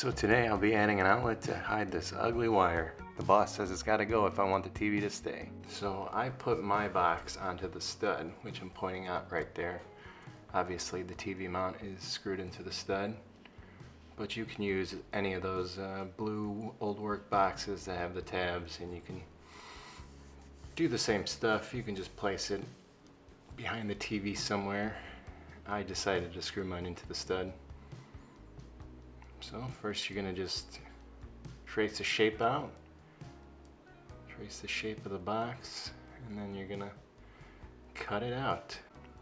So today I'll be adding an outlet to hide this ugly wire. The boss says it's gotta go if I want the TV to stay. So I put my box onto the stud, which I'm pointing out right there. Obviously the TV mount is screwed into the stud, but you can use any of those blue old work boxes that have the tabs, and you can do the same stuff. You can just place it behind the TV somewhere. I decided to screw mine into the stud. So first you're gonna just trace the shape out, trace the shape of the box, and then you're gonna cut it out.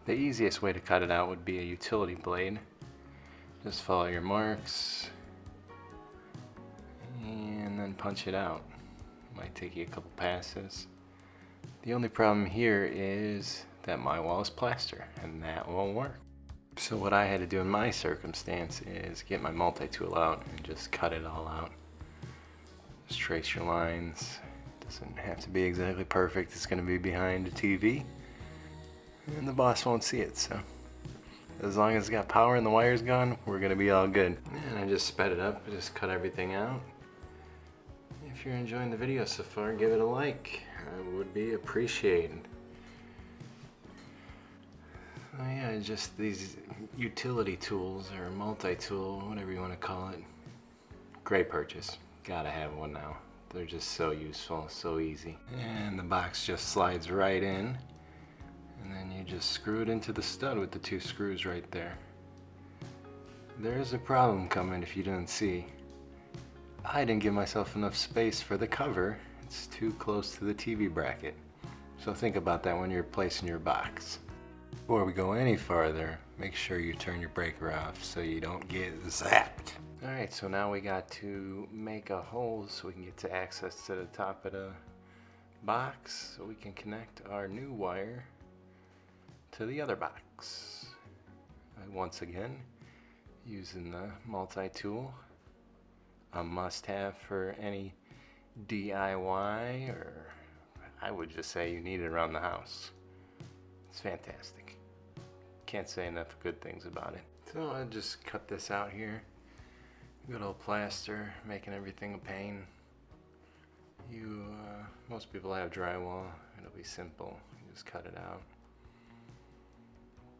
The easiest way to cut it out would be a utility blade. Just follow your marks and then punch it out. Might take you a couple passes. The only problem here is that my wall is plaster and that won't work. So what I had to do in my circumstance is get my multi-tool out and just cut it all out. Just trace your lines. Doesn't have to be exactly perfect. It's going to be behind the TV and the boss won't see it, so as long as it's got power and the wire's gone, we're going to be all good. And I just sped it up. I just cut everything out. If you're enjoying the video so far, give it a like. I would be appreciated. Oh yeah, just these utility tools or multi-tool, whatever you want to call it. Great purchase. Gotta have one now. They're just so useful, so easy. And the box just slides right in. And then you just screw it into the stud with the two screws right there. There's a problem coming if you didn't see. I didn't give myself enough space for the cover. It's too close to the TV bracket. So think about that when you're placing your box. Before we go any farther, make sure you turn your breaker off so you don't get zapped. Alright, so now we got to make a hole so we can get to access to the top of the box so we can connect our new wire to the other box. Once again, using the multi-tool, a must-have for any DIY, or I would just say you need it around the house. It's fantastic. Can't say enough good things about it. So I just cut this out here. Good old plaster, making everything a pain. Most people have drywall. It'll be simple. You just cut it out.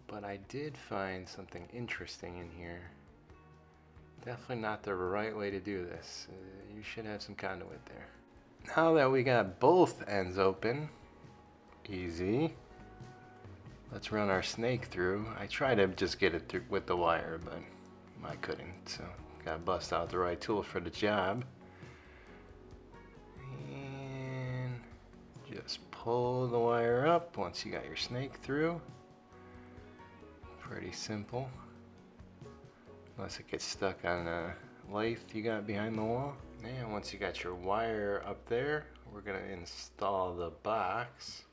But I did find something interesting in here. Definitely not the right way to do this. You should have some conduit there. Now that we got both ends open, easy. Let's run our snake through. I tried to just get it through with the wire, but I couldn't. So gotta bust out the right tool for the job. And just pull the wire up once you got your snake through. Pretty simple. Unless it gets stuck on a lathe you got behind the wall. And once you got your wire up there, we're gonna install the box.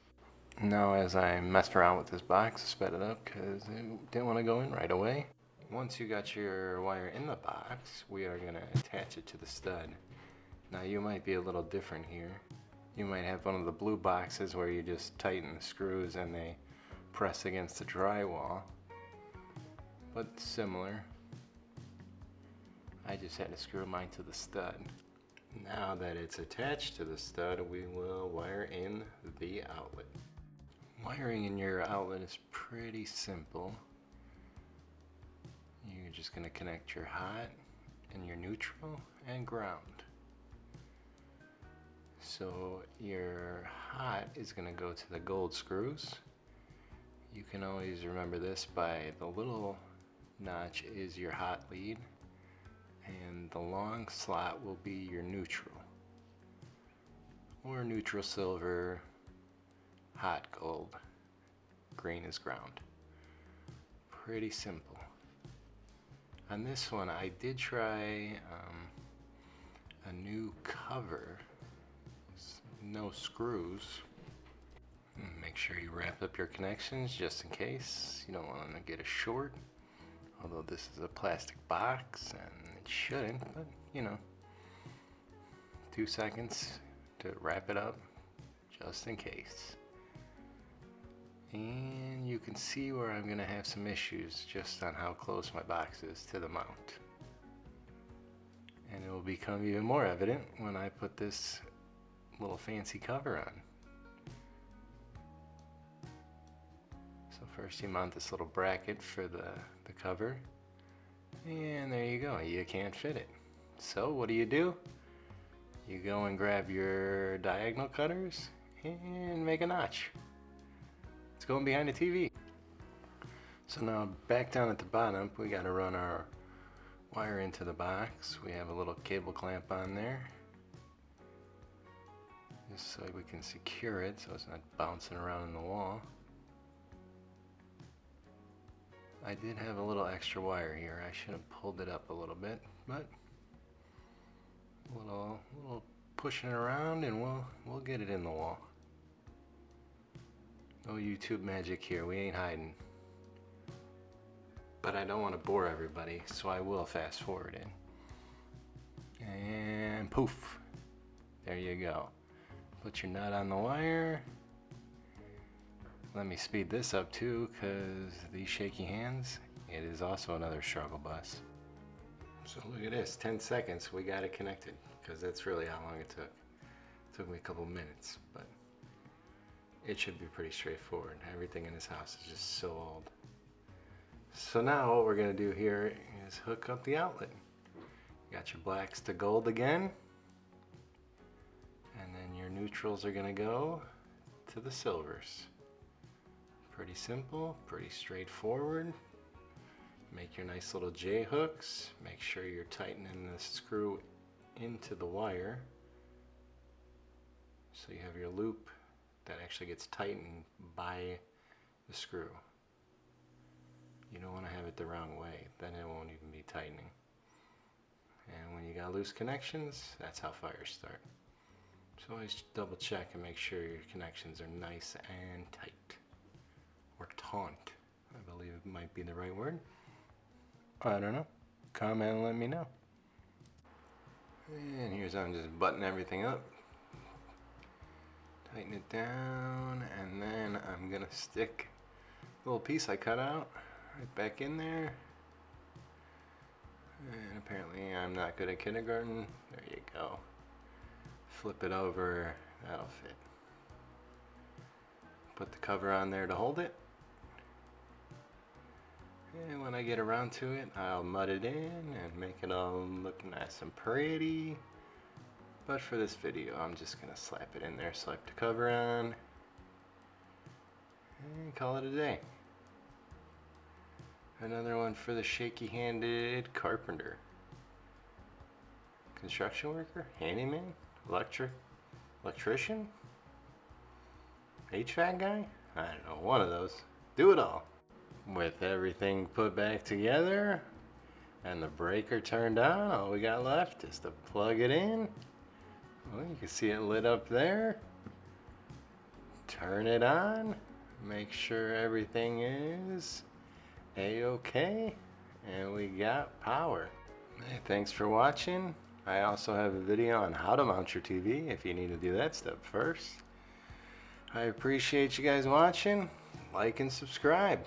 Now as I messed around with this box, I sped it up because it didn't want to go in right away. Once you got your wire in the box, we are going to attach it to the stud. Now you might be a little different here. You might have one of the blue boxes where you just tighten the screws and they press against the drywall. But similar. I just had to screw mine to the stud. Now that it's attached to the stud, we will wire in the outlet. Wiring in your outlet is pretty simple. You're just going to connect your hot and your neutral and ground. So your hot is going to go to the gold screws. You can always remember this by the little notch is your hot lead, and the long slot will be your neutral, or neutral silver, hot gold, green is ground. Pretty simple. On this one I did try a new cover, no screws. Make sure you wrap up your connections just in case. You don't want to get a short, although this is a plastic box and it shouldn't, but you know, 2 seconds to wrap it up just in case. And you can see where I'm going to have some issues just on how close my box is to the mount. And it will become even more evident when I put this little fancy cover on. So first you mount this little bracket for the cover, and there you go, you can't fit it. So what do? You go and grab your diagonal cutters and make a notch. It's going behind the TV. So now back down at the bottom, we got to run our wire into the box. We have a little cable clamp on there, just so we can secure it so it's not bouncing around in the wall. I did have a little extra wire here. I should have pulled it up a little bit, but a little pushing it around and we'll get it in the wall. No YouTube magic here, we ain't hiding. But I don't want to bore everybody, so I will fast forward it. And poof, there you go. Put your nut on the wire. Let me speed this up too, because these shaky hands, it is also another struggle bus. So look at this, 10 seconds, we got it connected, because that's really how long it took. It took me a couple minutes, but it should be pretty straightforward. Everything in this house is just so old. So now what we're going to do here is hook up the outlet. You got your blacks to gold again, and then your neutrals are going to go to the silvers. Pretty simple, pretty straightforward. Make your nice little J hooks. Make sure you're tightening the screw into the wire, so you have your loop that actually gets tightened by the screw. You don't want to have it the wrong way, then it won't even be tightening. And when you got loose connections, that's how fires start. So always double check and make sure your connections are nice and tight. Or taut, I believe it might be the right word. I don't know. Comment and let me know. And here's how I'm just buttoning everything up. Tighten it down, and then I'm gonna stick a little piece I cut out right back in there. And apparently I'm not good at kindergarten. There you go. Flip it over, that'll fit. Put the cover on there to hold it. And when I get around to it, I'll mud it in and make it all look nice and pretty. But for this video, I'm just gonna slap it in there, slap the cover on, and call it a day. Another one for the shaky-handed carpenter. Construction worker? Handyman? Electrician? HVAC guy? I don't know, one of those. Do it all. With everything put back together and the breaker turned on, all we got left is to plug it in. Well, you can see it lit up there. Turn it on. Make sure everything is A-okay. And we got power. Hey, thanks for watching. I also have a video on how to mount your TV if you need to do that step first. I appreciate you guys watching. Like and subscribe.